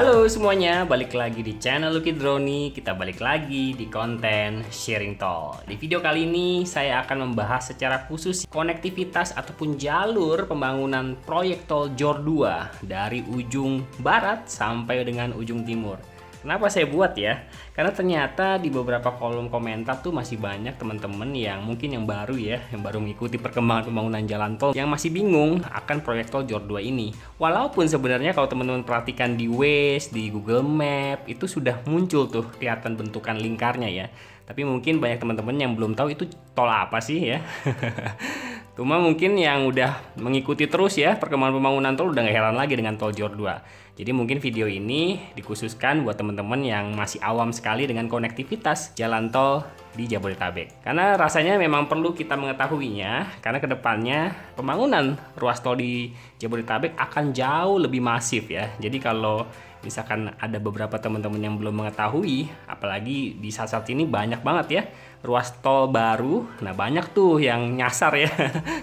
Halo semuanya, balik lagi di channel Lucky Drone. Kita balik lagi di konten sharing tol. Di video kali ini saya akan membahas secara khusus konektivitas ataupun jalur pembangunan proyek tol JOR 2 dari ujung barat sampai dengan ujung timur. Kenapa saya buat ya? Karena ternyata di beberapa kolom komentar tuh masih banyak teman-teman yang mungkin yang baru ya, yang baru mengikuti perkembangan pembangunan jalan tol yang masih bingung akan proyek tol JOR 2 ini. Walaupun sebenarnya kalau teman-teman perhatikan di Waze, di Google Map itu sudah muncul tuh kelihatan bentukan lingkarnya ya. Tapi mungkin banyak teman-teman yang belum tahu itu tol apa sih ya. Cuma mungkin yang udah mengikuti terus ya perkembangan pembangunan tol udah gak heran lagi dengan tol JOR 2. Jadi mungkin video ini dikhususkan buat teman-teman yang masih awam sekali dengan konektivitas jalan tol di Jabodetabek. Karena rasanya memang perlu kita mengetahuinya, karena kedepannya pembangunan ruas tol di Jabodetabek akan jauh lebih masif ya. Jadi kalau misalkan ada beberapa teman-teman yang belum mengetahui, apalagi di saat-saat ini banyak banget ya ruas tol baru, nah banyak tuh yang nyasar ya,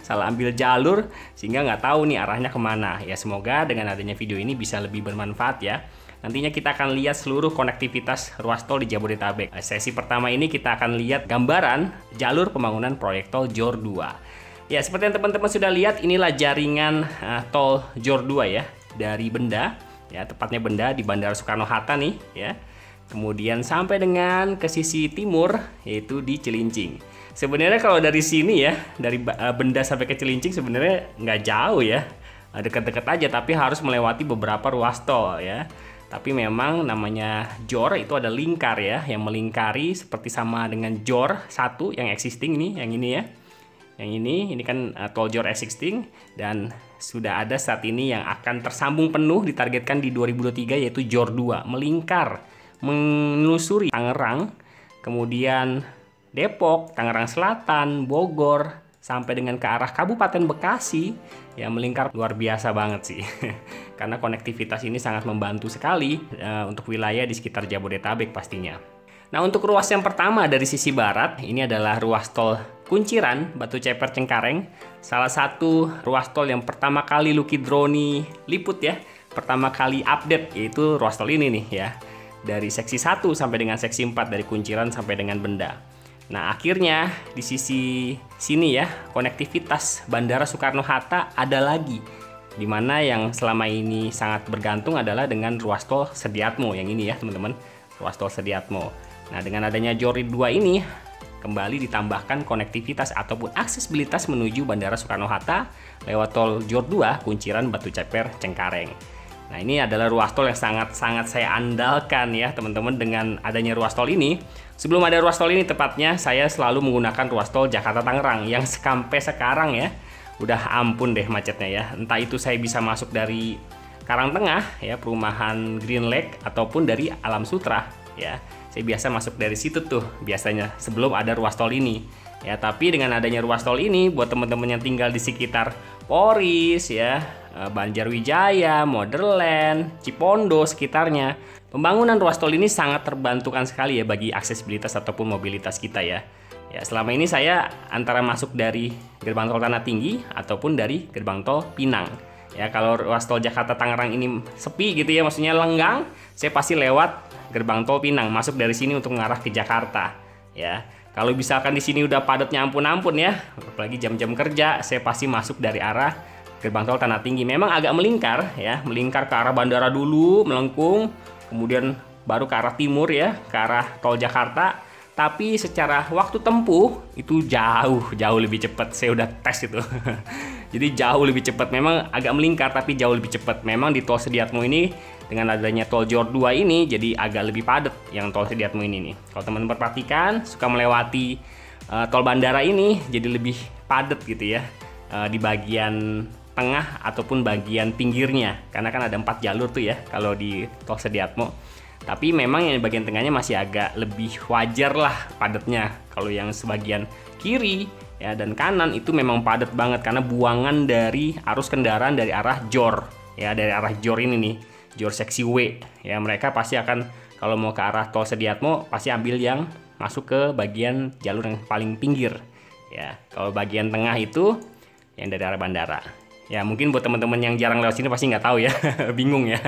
salah ambil jalur sehingga nggak tahu nih arahnya kemana. Ya semoga dengan adanya video ini bisa lebih bermanfaat ya. Nantinya kita akan lihat seluruh konektivitas ruas tol di Jabodetabek. Sesi pertama ini kita akan lihat gambaran jalur pembangunan proyek tol JOR 2. Ya seperti yang teman-teman sudah lihat, inilah jaringan tol JOR 2 ya, dari Benda, ya tepatnya Benda di Bandara Soekarno-Hatta nih ya. Kemudian sampai dengan ke sisi timur yaitu di Cilincing. Sebenarnya kalau dari sini ya, dari Benda sampai ke Cilincing sebenarnya nggak jauh ya, dekat-dekat aja, tapi harus melewati beberapa ruas tol ya. Tapi memang namanya JOR itu ada lingkar ya, yang melingkari seperti sama dengan JOR 1 yang existing nih, yang ini ya. Yang ini kan tol JOR existing, dan sudah ada saat ini yang akan tersambung penuh ditargetkan di 2023 yaitu JOR 2 melingkar menelusuri Tangerang, kemudian Depok, Tangerang Selatan, Bogor, sampai dengan ke arah Kabupaten Bekasi, ya melingkar luar biasa banget sih. Karena konektivitas ini sangat membantu sekali untuk wilayah di sekitar Jabodetabek pastinya. Nah untuk ruas yang pertama dari sisi barat, ini adalah ruas tol Kunciran, Batu Ceper, Cengkareng. Salah satu ruas tol yang pertama kali Lucky Drone liput ya, pertama kali update, yaitu ruas tol ini nih ya. Dari seksi 1 sampai dengan seksi 4 dari Kunciran sampai dengan Benda. Nah akhirnya di sisi sini ya, konektivitas Bandara Soekarno-Hatta ada lagi, dimana yang selama ini sangat bergantung adalah dengan ruas tol Sediatmo yang ini ya teman-teman, ruas tol Sediatmo. Nah dengan adanya JOR 2 ini kembali ditambahkan konektivitas ataupun aksesibilitas menuju Bandara Soekarno-Hatta lewat tol JOR 2 Kunciran, Batu Ceper, Cengkareng. Nah ini adalah ruas tol yang sangat-sangat saya andalkan ya teman-teman. Dengan adanya ruas tol ini, sebelum ada ruas tol ini tepatnya saya selalu menggunakan ruas tol Jakarta-Tangerang yang sampai sekarang ya udah ampun deh macetnya ya. Entah itu saya bisa masuk dari Karangtengah ya, perumahan Green Lake, ataupun dari Alam Sutra ya. Saya biasa masuk dari situ tuh biasanya sebelum ada ruas tol ini ya. Tapi dengan adanya ruas tol ini, buat teman-teman yang tinggal di sekitar Poris ya, Banjarwijaya, Modern, Cipondo sekitarnya, pembangunan ruas tol ini sangat terbantukan sekali ya bagi aksesibilitas ataupun mobilitas kita ya. Ya selama ini saya antara masuk dari gerbang tol Tanah Tinggi ataupun dari gerbang tol Pinang. Ya kalau ruas tol Jakarta Tangerang ini sepi gitu ya, maksudnya lenggang, saya pasti lewat gerbang tol Pinang, masuk dari sini untuk mengarah ke Jakarta ya. Kalau misalkan di sini udah padatnya ampun-ampun ya, apalagi jam-jam kerja, saya pasti masuk dari arah gerbang tol Tanah Tinggi. Memang agak melingkar ya, melingkar ke arah bandara dulu, melengkung, kemudian baru ke arah timur ya, ke arah tol Jakarta. Tapi secara waktu tempuh itu jauh lebih cepat. Saya udah tes itu. Jadi jauh lebih cepat. Memang agak melingkar tapi jauh lebih cepat. Memang di tol Sediatmo ini dengan adanya tol JOR 2 ini jadi agak lebih padat yang tol Sediatmo ini nih. Kalau teman-teman perhatikan suka melewati tol bandara ini jadi lebih padat gitu ya, di bagian tengah ataupun bagian pinggirnya, karena kan ada 4 jalur tuh ya kalau di tol Sediatmo. Tapi memang yang di bagian tengahnya masih agak lebih wajar lah padatnya. Kalau yang sebagian kiri ya dan kanan itu memang padat banget karena buangan dari arus kendaraan dari arah JOR ya, dari arah JOR ini nih, JOR seksi W ya. Mereka pasti akan kalau mau ke arah tol Sediatmo pasti ambil yang masuk ke bagian jalur yang paling pinggir ya. Kalau bagian tengah itu yang dari arah bandara Ya mungkin buat teman-teman yang jarang lewat sini pasti nggak tahu ya, bingung ya.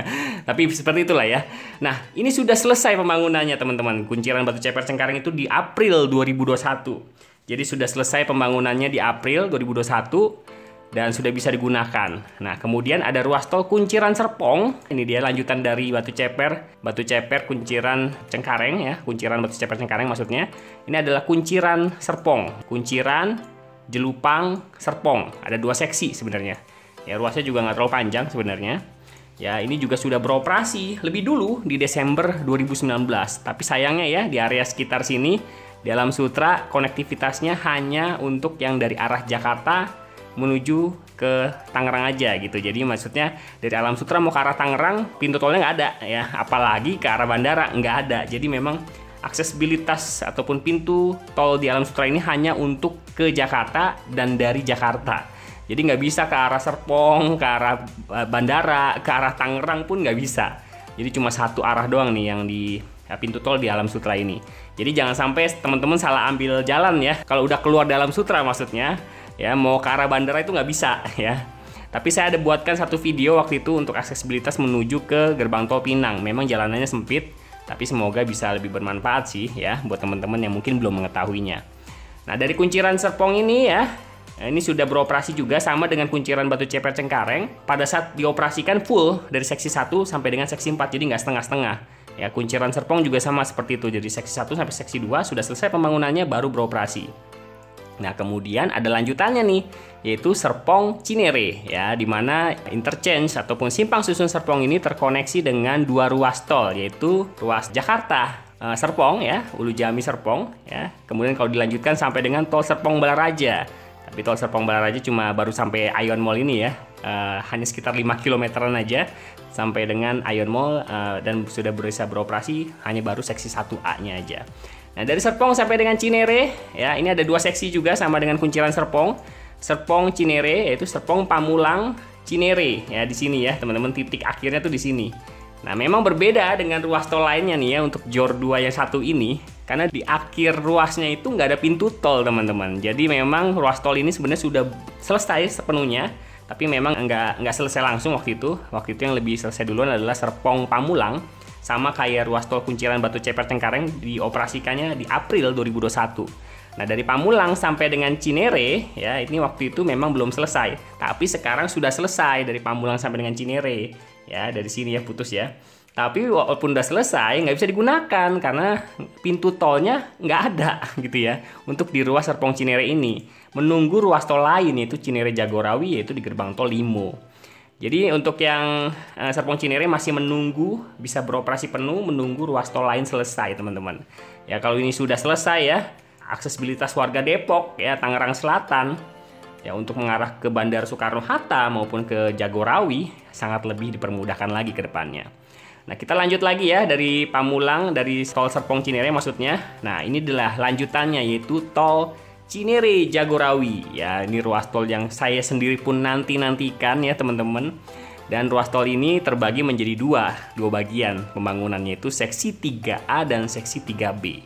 Tapi seperti itulah ya. Nah ini sudah selesai pembangunannya teman-teman. Kunciran Batu Ceper Cengkareng itu di April 2021. Jadi sudah selesai pembangunannya di April 2021 dan sudah bisa digunakan. Nah kemudian ada ruas tol Kunciran Serpong. Ini dia lanjutan dari Batu Ceper Kunciran Cengkareng ya. Kunciran Batu Ceper Cengkareng maksudnya. Ini adalah Kunciran Serpong. Kunciran Jelupang Serpong, ada 2 seksi sebenarnya. Ya ruasnya juga nggak terlalu panjang sebenarnya. Ya ini juga sudah beroperasi lebih dulu di Desember 2019. Tapi sayangnya ya di area sekitar sini di Alam Sutera konektivitasnya hanya untuk yang dari arah Jakarta menuju ke Tangerang aja gitu. Jadi maksudnya dari Alam Sutera mau ke arah Tangerang pintu tolnya nggak ada ya. Apalagi ke arah bandara nggak ada. Jadi memang aksesibilitas ataupun pintu tol di Alam Sutera ini hanya untuk ke Jakarta dan dari Jakarta. Jadi nggak bisa ke arah Serpong, ke arah bandara, ke arah Tangerang pun nggak bisa. Jadi cuma satu arah doang nih yang di pintu tol di Alam Sutera ini. Jadi jangan sampai teman-teman salah ambil jalan ya. Kalau udah keluar dari Alam Sutera maksudnya, ya mau ke arah bandara itu nggak bisa ya. Tapi saya ada buatkan satu video waktu itu untuk aksesibilitas menuju ke gerbang tol Pinang. Memang jalanannya sempit. Tapi semoga bisa lebih bermanfaat sih ya buat teman-teman yang mungkin belum mengetahuinya. Nah dari Kunciran Serpong ini ya, ini sudah beroperasi juga sama dengan Kunciran Batu Ceper Cengkareng. Pada saat dioperasikan full dari seksi 1 sampai dengan seksi 4, jadi nggak setengah-setengah. Ya Kunciran Serpong juga sama seperti itu, jadi seksi 1 sampai seksi 2 sudah selesai pembangunannya baru beroperasi. Nah kemudian ada lanjutannya nih, yaitu Serpong Cinere ya, dimana interchange ataupun simpang susun Serpong ini terkoneksi dengan 2 ruas tol, yaitu ruas Jakarta Serpong ya, Ulu Jami Serpong ya. Kemudian kalau dilanjutkan sampai dengan tol Serpong Balaraja. Tapi tol Serpong Balaraja cuma baru sampai Ion Mall ini ya, hanya sekitar 5 kilometeran aja sampai dengan Ion Mall dan sudah bisa beroperasi hanya baru seksi 1A-nya aja. Nah dari Serpong sampai dengan Cinere ya, ini ada 2 seksi juga sama dengan Kunciran Serpong. Serpong Cinere yaitu Serpong Pamulang Cinere ya, di sini ya teman-teman, titik akhirnya tuh di sini. Nah memang berbeda dengan ruas tol lainnya nih ya untuk JOR 2 yang satu ini, karena di akhir ruasnya itu nggak ada pintu tol teman-teman. Jadi memang ruas tol ini sebenarnya sudah selesai sepenuhnya, tapi memang nggak selesai langsung waktu itu. Waktu itu yang lebih selesai duluan adalah Serpong Pamulang. Sama kayak ruas tol Kunciran Batu Ceper Cengkareng dioperasikannya di April 2021. Nah dari Pamulang sampai dengan Cinere ya, ini waktu itu memang belum selesai. Tapi sekarang sudah selesai dari Pamulang sampai dengan Cinere ya, dari sini ya putus ya. Tapi walaupun udah selesai nggak bisa digunakan karena pintu tolnya nggak ada gitu ya untuk di ruas Serpong Cinere ini. Menunggu ruas tol lain yaitu Cinere Jagorawi, yaitu di gerbang tol Limo. Jadi untuk yang Serpong Cinere masih menunggu bisa beroperasi penuh, menunggu ruas tol lain selesai teman-teman. Ya kalau ini sudah selesai ya, aksesibilitas warga Depok ya, Tangerang Selatan ya untuk mengarah ke Bandara Soekarno-Hatta maupun ke Jagorawi sangat lebih dipermudahkan lagi ke depannya. Nah kita lanjut lagi ya dari Pamulang, dari tol Serpong Cinere maksudnya. Nah ini adalah lanjutannya yaitu tol Cinere Jagorawi ya, ini ruas tol yang saya sendiri pun nantikan ya teman-teman. Dan ruas tol ini terbagi menjadi dua bagian pembangunannya, yaitu seksi 3A dan seksi 3B.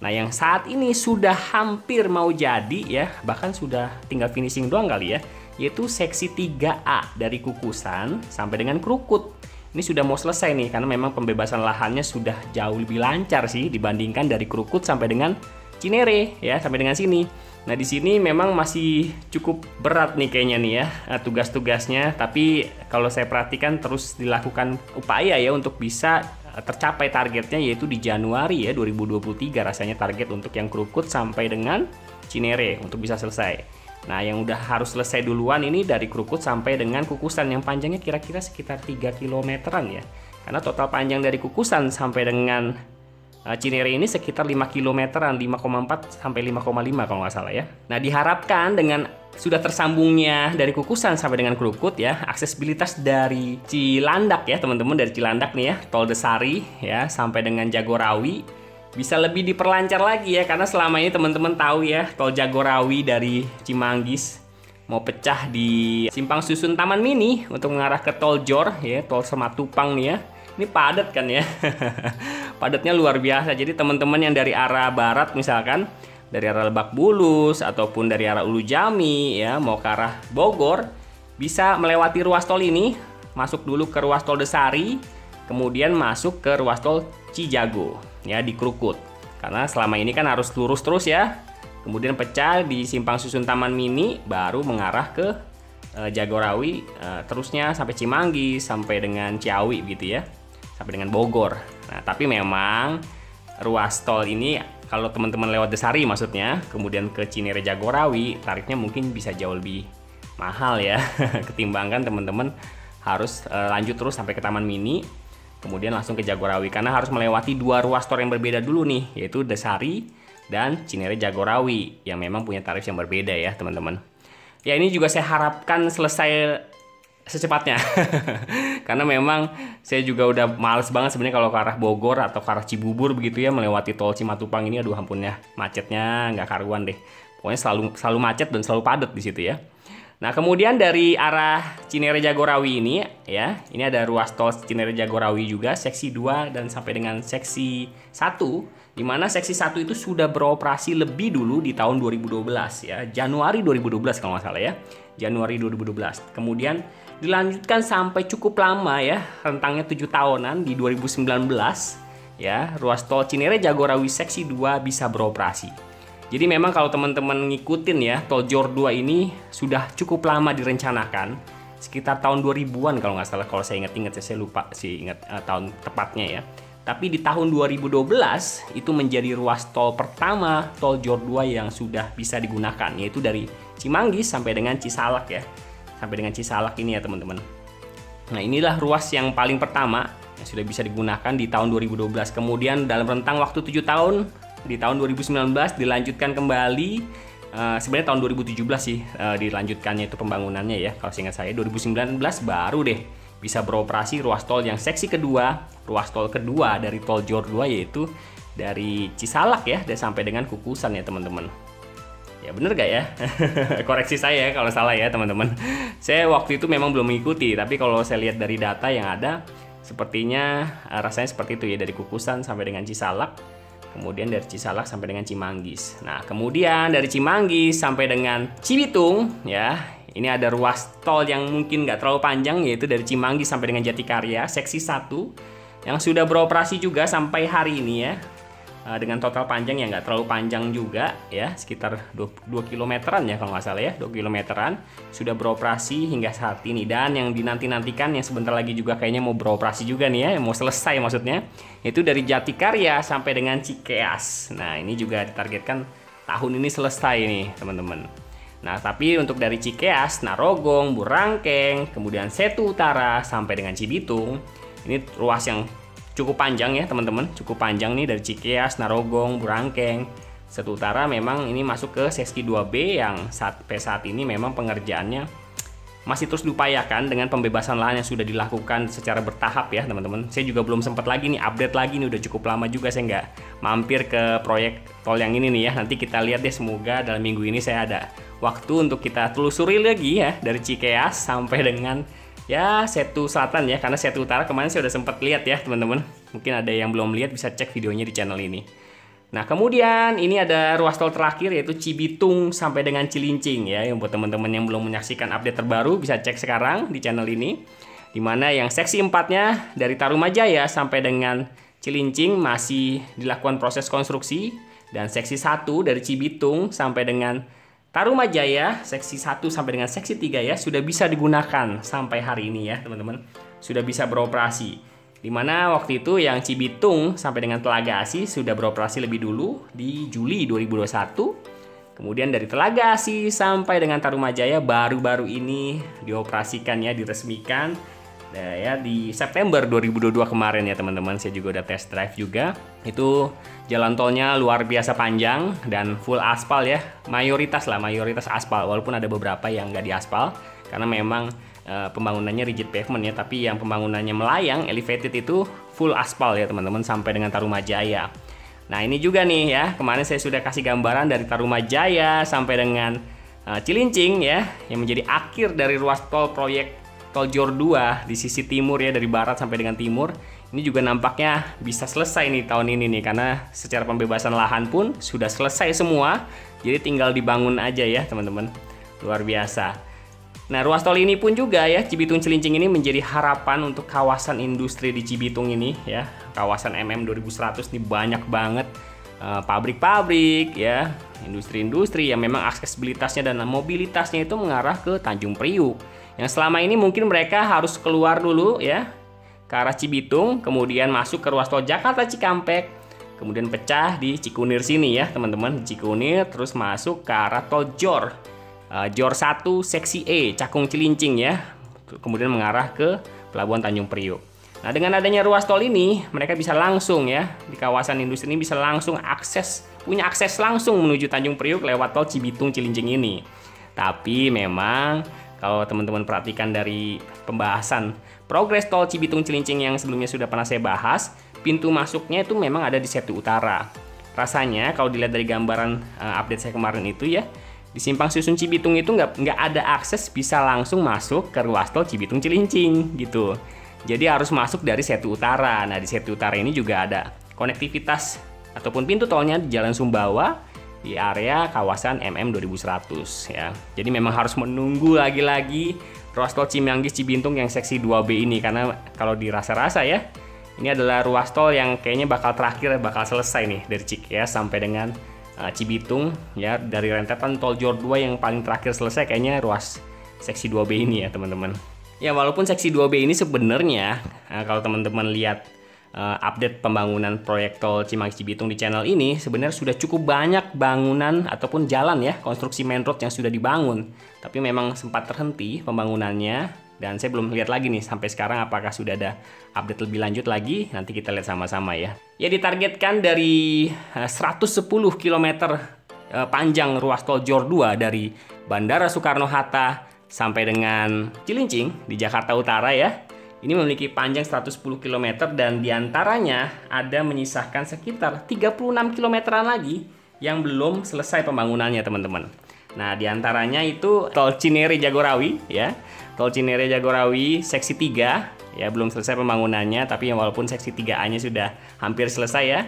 Nah yang saat ini sudah hampir mau jadi ya, bahkan sudah tinggal finishing doang kali ya, yaitu seksi 3A dari Kukusan sampai dengan Krukut. Ini sudah mau selesai nih karena memang pembebasan lahannya sudah jauh lebih lancar sih dibandingkan dari Krukut sampai dengan Cinere ya, sampai dengan sini. Nah di sini memang masih cukup berat nih kayaknya nih ya tugas-tugasnya, tapi kalau saya perhatikan terus dilakukan upaya ya untuk bisa tercapai targetnya, yaitu di Januari ya 2023 rasanya target untuk yang Krukut sampai dengan Cinere untuk bisa selesai. Nah yang udah harus selesai duluan ini dari Krukut sampai dengan Kukusan yang panjangnya kira-kira sekitar 3 kilometeran ya, karena total panjang dari Kukusan sampai dengan Cinere ini sekitar 5 kilometeran, 5,4 sampai 5,5 kalau nggak salah ya. Nah diharapkan dengan sudah tersambungnya dari Kukusan sampai dengan Krukut ya, aksesibilitas dari Cilandak ya teman-teman, dari Cilandak nih ya, Tol Desari ya sampai dengan Jagorawi bisa lebih diperlancar lagi ya, karena selama ini teman-teman tahu ya Tol Jagorawi dari Cimanggis mau pecah di Simpang Susun Taman Mini untuk mengarah ke Tol JOR ya, Tol Sematupang nih ya. Ini padat kan ya. Padatnya luar biasa. Jadi teman-teman yang dari arah barat misalkan dari arah Lebak Bulus ataupun dari arah Ulu Jami ya mau ke arah Bogor, bisa melewati ruas tol ini, masuk dulu ke ruas tol Desari, kemudian masuk ke ruas tol Cijago ya di Krukut. Karena selama ini kan harus lurus terus ya. Kemudian pecah di Simpang Susun Taman Mini, baru mengarah ke Jagorawi, terusnya sampai Cimanggis, sampai dengan Ciawi gitu ya, sampai dengan Bogor. Nah, tapi memang ruas tol ini kalau teman-teman lewat Desari maksudnya, kemudian ke Cinere Jagorawi, tarifnya mungkin bisa jauh lebih mahal ya, ketimbangkan teman-teman harus lanjut terus sampai ke Taman Mini, kemudian langsung ke Jagorawi, karena harus melewati dua ruas tol yang berbeda dulu nih, yaitu Desari dan Cinere Jagorawi, yang memang punya tarif yang berbeda ya teman-teman. Ya, ini juga saya harapkan selesai secepatnya karena memang saya juga udah males banget sebenarnya kalau ke arah Bogor atau ke arah Cibubur begitu ya, melewati tol Cimatupang ini, aduh ampun ya, macetnya nggak karuan deh, pokoknya selalu macet dan selalu padat di situ ya. Nah, kemudian dari arah Cinere Jagorawi ini ya, ini ada ruas tol Cinere Jagorawi juga seksi 2 dan sampai dengan seksi 1, di mana seksi 1 itu sudah beroperasi lebih dulu di tahun 2012 ya, Januari 2012 kalau nggak salah ya, Januari 2012. Kemudian dilanjutkan sampai cukup lama ya, rentangnya 7 tahunan di 2019 ya, ruas tol Cinere Jagorawi seksi 2 bisa beroperasi. Jadi memang kalau teman-teman ngikutin ya, tol Jor 2 ini sudah cukup lama direncanakan, sekitar tahun 2000-an kalau nggak salah, kalau saya ingat-ingat, saya lupa sih ingat tahun tepatnya ya. Tapi di tahun 2012 itu menjadi ruas tol pertama tol Jor 2 yang sudah bisa digunakan, yaitu dari Cimanggis sampai dengan Cisalak ya. Sampai dengan Cisalak ini ya teman-teman. Nah, inilah ruas yang paling pertama yang sudah bisa digunakan di tahun 2012. Kemudian dalam rentang waktu 7 tahun, di tahun 2019 dilanjutkan kembali, sebenarnya tahun 2017 sih dilanjutkannya itu pembangunannya ya, kalau seingat saya 2019 baru deh bisa beroperasi ruas tol yang seksi kedua, ruas tol kedua dari tol Jor 2, yaitu dari Cisalak ya dan sampai dengan Kukusan ya teman-teman. Ya bener gak ya? Koreksi saya kalau salah ya teman-teman. Saya waktu itu memang belum mengikuti, tapi kalau saya lihat dari data yang ada, sepertinya rasanya seperti itu ya, dari Kukusan sampai dengan Cisalak, kemudian dari Cisalak sampai dengan Cimanggis. Nah, kemudian dari Cimanggis sampai dengan Cibitung ya, ini ada ruas tol yang mungkin nggak terlalu panjang, yaitu dari Cimanggis sampai dengan Jatikarya seksi 1 yang sudah beroperasi juga sampai hari ini ya, dengan total panjang yang nggak terlalu panjang juga ya, sekitar 2 kilometeran ya kalau nggak salah ya, 2 kilometeran sudah beroperasi hingga saat ini. Dan yang dinanti-nantikan yang sebentar lagi juga kayaknya mau beroperasi juga nih ya, mau selesai maksudnya, itu dari Jatikarya sampai dengan Cikeas. Nah, ini juga ditargetkan tahun ini selesai nih teman-teman. Nah, tapi untuk dari Cikeas, Narogong, Burangkeng, kemudian Setu Utara sampai dengan Cibitung, ini ruas yang cukup panjang ya teman-teman, cukup panjang nih dari Cikeas, Narogong, Burangkeng, Setu Utara. Memang ini masuk ke seksi 2B yang sampai saat ini memang pengerjaannya masih terus diupayakan dengan pembebasan lahan yang sudah dilakukan secara bertahap ya teman-teman. Saya juga belum sempat lagi nih update lagi nih, udah cukup lama juga saya nggak mampir ke proyek tol yang ini nih ya. Nanti kita lihat deh, semoga dalam minggu ini saya ada waktu untuk kita telusuri lagi ya, dari Cikeas sampai dengan ya Setu Selatan ya, karena Setu Utara kemarin saya udah sempat lihat ya teman-teman. Mungkin ada yang belum lihat, bisa cek videonya di channel ini. Nah, kemudian ini ada ruas tol terakhir, yaitu Cibitung sampai dengan Cilincing ya. Yang buat teman-teman yang belum menyaksikan update terbaru, bisa cek sekarang di channel ini. Dimana yang seksi 4-nya dari Tarumajaya sampai dengan Cilincing masih dilakukan proses konstruksi. Dan seksi 1 dari Cibitung sampai dengan Tarumajaya, seksi 1 sampai dengan seksi 3 ya, sudah bisa digunakan sampai hari ini ya teman-teman. Sudah bisa beroperasi. Dimana waktu itu yang Cibitung sampai dengan Telaga Asih sudah beroperasi lebih dulu di Juli 2021. Kemudian dari Telaga Asih sampai dengan Tarumajaya baru-baru ini dioperasikan ya, diresmikan ya di September 2022 kemarin ya teman-teman. Saya juga udah test drive juga. Itu jalan tolnya luar biasa panjang dan full aspal ya, mayoritas aspal, walaupun ada beberapa yang nggak diaspal karena memang pembangunannya rigid pavement ya, tapi yang pembangunannya melayang elevated itu full aspal ya teman-teman sampai dengan Tarumajaya. Nah, ini juga nih ya, kemarin saya sudah kasih gambaran dari Tarumajaya sampai dengan Cilincing ya, yang menjadi akhir dari ruas tol proyek tol Jor 2 di sisi timur ya, dari barat sampai dengan timur. Ini juga nampaknya bisa selesai nih tahun ini nih, karena secara pembebasan lahan pun sudah selesai semua. Jadi tinggal dibangun aja ya teman-teman. Luar biasa. Nah, ruas tol ini pun juga ya, Cibitung Cilincing ini menjadi harapan untuk kawasan industri di Cibitung ini ya. Kawasan MM 2100 ini banyak banget pabrik-pabrik ya, industri-industri yang memang aksesibilitasnya dan mobilitasnya itu mengarah ke Tanjung Priuk. Yang selama ini mungkin mereka harus keluar dulu ya ke arah Cibitung, kemudian masuk ke ruas tol Jakarta Cikampek, kemudian pecah di Cikunir sini ya teman-teman, di Cikunir terus masuk ke arah tol Jor 1 seksi E Cakung Cilincing ya, kemudian mengarah ke Pelabuhan Tanjung Priuk. Nah, dengan adanya ruas tol ini mereka bisa langsung ya di kawasan industri ini bisa langsung punya akses langsung menuju Tanjung Priuk lewat tol Cibitung Cilincing ini. Tapi memang kalau teman-teman perhatikan dari pembahasan progres tol Cibitung Cilincing yang sebelumnya sudah pernah saya bahas, pintu masuknya itu memang ada di Setu Utara. Rasanya kalau dilihat dari gambaran update saya kemarin itu ya, di Simpang Susun Cibitung itu nggak ada akses bisa langsung masuk ke ruas tol Cibitung Cilincing gitu. Jadi harus masuk dari Setu Utara. Nah, di Setu Utara ini juga ada konektivitas ataupun pintu tolnya di Jalan Sumbawa di area kawasan MM 2100 ya. Jadi memang harus menunggu lagi-lagi ruas tol Cimanggis Cibitung yang seksi 2B ini, karena kalau dirasa-rasa ya, ini adalah ruas tol yang kayaknya bakal selesai nih dari Cikeas sampai dengan Cibitung ya, dari rentetan tol Jor 2 yang paling terakhir selesai kayaknya ruas seksi 2B ini ya teman-teman. Ya, walaupun seksi 2B ini sebenarnya kalau teman-teman lihat update pembangunan proyek tol Cimanggis Cibitung di channel ini, sebenarnya sudah cukup banyak bangunan ataupun jalan ya, konstruksi main road yang sudah dibangun. Tapi memang sempat terhenti pembangunannya dan saya belum lihat lagi nih sampai sekarang apakah sudah ada update lebih lanjut lagi. Nanti kita lihat sama-sama ya. Ya, ditargetkan dari 110 km panjang ruas tol Jor 2 dari Bandara Soekarno-Hatta sampai dengan Cilincing di Jakarta Utara ya. Ini memiliki panjang 110 km dan diantaranya ada menyisakan sekitar 36 km lagi yang belum selesai pembangunannya teman-teman. Nah, diantaranya itu tol Cinere Jagorawi ya. Tol Cinere Jagorawi seksi 3 ya, belum selesai pembangunannya, tapi walaupun seksi 3A-nya sudah hampir selesai ya.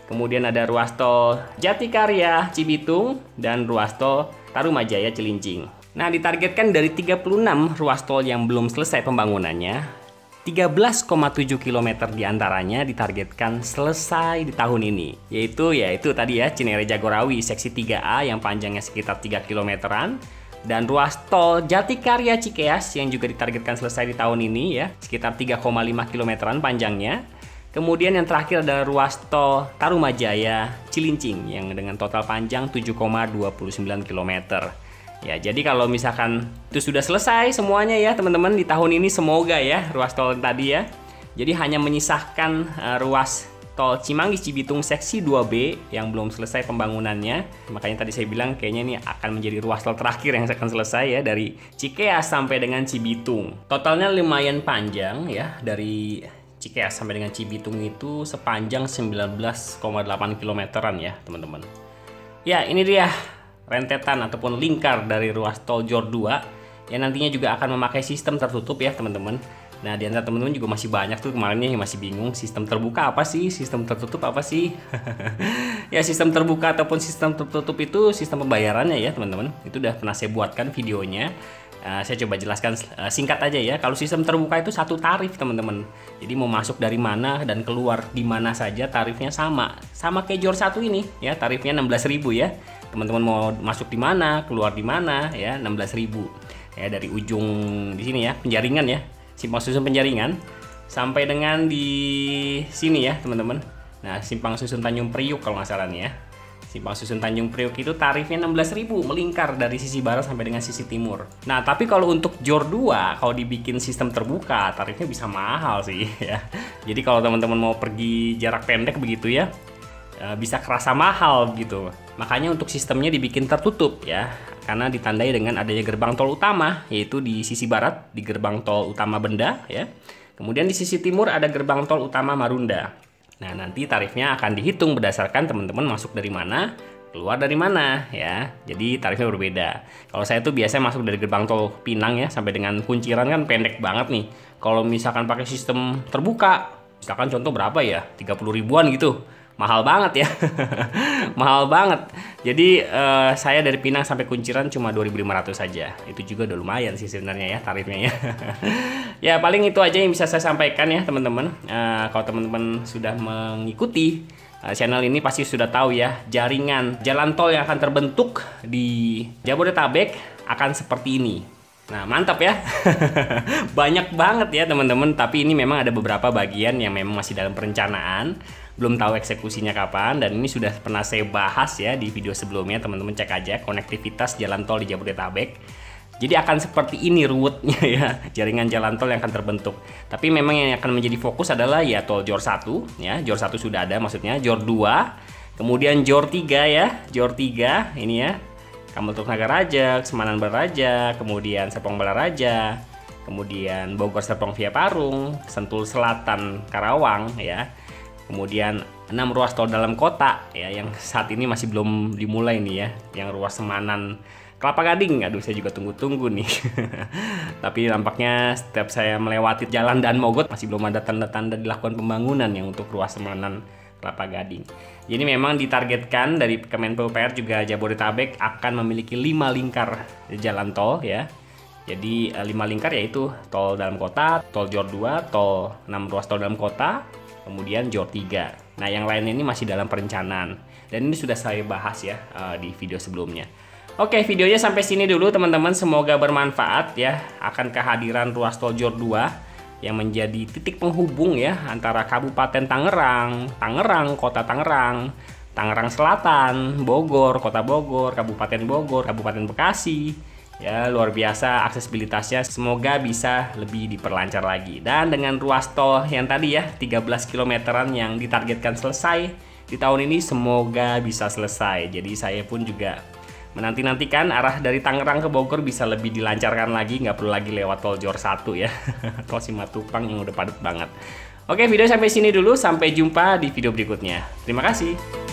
Kemudian ada ruas tol Jatikarya Cibitung dan ruas tol Tarumajaya Cilincing. Nah, ditargetkan dari 36 ruas tol yang belum selesai pembangunannya, 13,7 km diantaranya ditargetkan selesai di tahun ini. Yaitu tadi ya, Cinere Jagorawi seksi 3A yang panjangnya sekitar 3 km-an. Dan ruas tol Jatikarya Cikeas yang juga ditargetkan selesai di tahun ini ya, sekitar 3,5 km-an panjangnya. Kemudian yang terakhir adalah ruas tol Tarumajaya Cilincing yang dengan total panjang 7,29 km. Ya, jadi kalau misalkan itu sudah selesai semuanya ya teman-teman di tahun ini, semoga ya ruas tol tadi ya. Jadi hanya menyisahkan ruas tol Cimanggis Cibitung seksi 2B yang belum selesai pembangunannya. Makanya tadi saya bilang kayaknya ini akan menjadi ruas tol terakhir yang akan selesai ya, dari Cikeas sampai dengan Cibitung. Totalnya lumayan panjang ya, dari Cikeas sampai dengan Cibitung itu sepanjang 19,8 km-an ya teman-teman. Ya, ini dia rentetan ataupun lingkar dari ruas tol Jor 2 yang nantinya juga akan memakai sistem tertutup ya teman-teman. Nah, di antara teman-teman juga masih banyak tuh kemarinnya yang masih bingung, sistem terbuka apa sih, sistem tertutup apa sih? Ya, sistem terbuka ataupun sistem tertutup itu sistem pembayarannya ya teman-teman. Itu udah pernah saya buatkan videonya. Saya coba jelaskan singkat aja ya. Kalau sistem terbuka itu satu tarif teman-teman. Jadi mau masuk dari mana dan keluar di mana saja tarifnya sama kayak Jor 1 ini ya, tarifnya 16.000 ya. Teman-teman mau masuk di mana, keluar di mana ya, 16.000 ya, dari ujung di sini ya, Penjaringan ya, Simpang Susun Penjaringan sampai dengan di sini ya teman-teman. Nah, Simpang Susun Tanjung Priuk kalau nggak salah nih ya. Simpang Susun Tanjung Priuk itu tarifnya 16.000 melingkar dari sisi barat sampai dengan sisi timur. Nah, tapi kalau untuk Jor 2 kalau dibikin sistem terbuka tarifnya bisa mahal sih ya. Jadi kalau teman-teman mau pergi jarak pendek begitu ya, bisa kerasa mahal gitu. Makanya untuk sistemnya dibikin tertutup ya, karena ditandai dengan adanya gerbang tol utama, yaitu di sisi barat di gerbang tol utama Benda ya. Kemudian di sisi timur ada gerbang tol utama Marunda. Nah, nanti tarifnya akan dihitung berdasarkan teman-teman masuk dari mana, keluar dari mana ya. Jadi tarifnya berbeda. Kalau saya tuh biasanya masuk dari gerbang tol Pinang ya sampai dengan Kunciran, kan pendek banget nih. Kalau misalkan pakai sistem terbuka, misalkan contoh berapa ya, 30 ribuan gitu. mahal banget ya. Mahal banget. Jadi saya dari Pinang sampai Kunciran cuma 2.500 saja. Itu juga udah lumayan sih sebenarnya ya tarifnya ya. Ya paling itu aja yang bisa saya sampaikan ya teman-teman. Kalau teman-teman sudah mengikuti channel ini pasti sudah tahu ya, jaringan jalan tol yang akan terbentuk di Jabodetabek akan seperti ini. Nah mantap ya. Banyak banget ya teman-teman. Tapi ini memang ada beberapa bagian yang memang masih dalam perencanaan, belum tahu eksekusinya kapan, dan ini sudah pernah saya bahas ya di video sebelumnya. Teman-teman cek aja konektivitas jalan tol di Jabodetabek. Jadi akan seperti ini ruwetnya ya, jaringan jalan tol yang akan terbentuk. Tapi memang yang akan menjadi fokus adalah ya tol Jor 1 ya. Jor 1 sudah ada, maksudnya Jor 2, kemudian Jor 3 ya. Jor 3 ini ya, Kampung Nagaraja, Semanan Baraja, kemudian Serpong Balaraja, kemudian Bogor Serpong Via Parung, Sentul Selatan Karawang ya. Kemudian 6 ruas tol dalam kota ya, yang saat ini masih belum dimulai nih ya, yang ruas Semanan Kelapa Gading. Aduh saya juga tunggu-tunggu nih. Tapi nampaknya setiap saya melewati jalan Dan Mogot masih belum ada tanda-tanda dilakukan pembangunan yang untuk ruas Semanan Kelapa Gading. Jadi memang ditargetkan dari Kemen PUPR juga Jabodetabek akan memiliki 5 lingkar jalan tol ya. Jadi 5 lingkar yaitu tol dalam kota, tol Jor 2, tol 6 ruas tol dalam kota, kemudian Jor 3. Nah yang lain ini masih dalam perencanaan. Dan ini sudah saya bahas ya di video sebelumnya. Oke, videonya sampai sini dulu teman-teman. Semoga bermanfaat ya akan kehadiran ruas tol Jor 2 yang menjadi titik penghubung ya antara Kabupaten Tangerang, Kota Tangerang, Tangerang Selatan, Bogor, Kota Bogor, Kabupaten Bogor, Kabupaten Bekasi. Ya, luar biasa aksesibilitasnya, semoga bisa lebih diperlancar lagi. Dan dengan ruas tol yang tadi ya 13 kilometeran yang ditargetkan selesai di tahun ini, semoga bisa selesai. Jadi saya pun juga menanti-nantikan arah dari Tangerang ke Bogor bisa lebih dilancarkan lagi, nggak perlu lagi lewat tol Jor 1 ya. Tol Simatupang yang udah padat banget. Oke, video sampai sini dulu, sampai jumpa di video berikutnya. Terima kasih.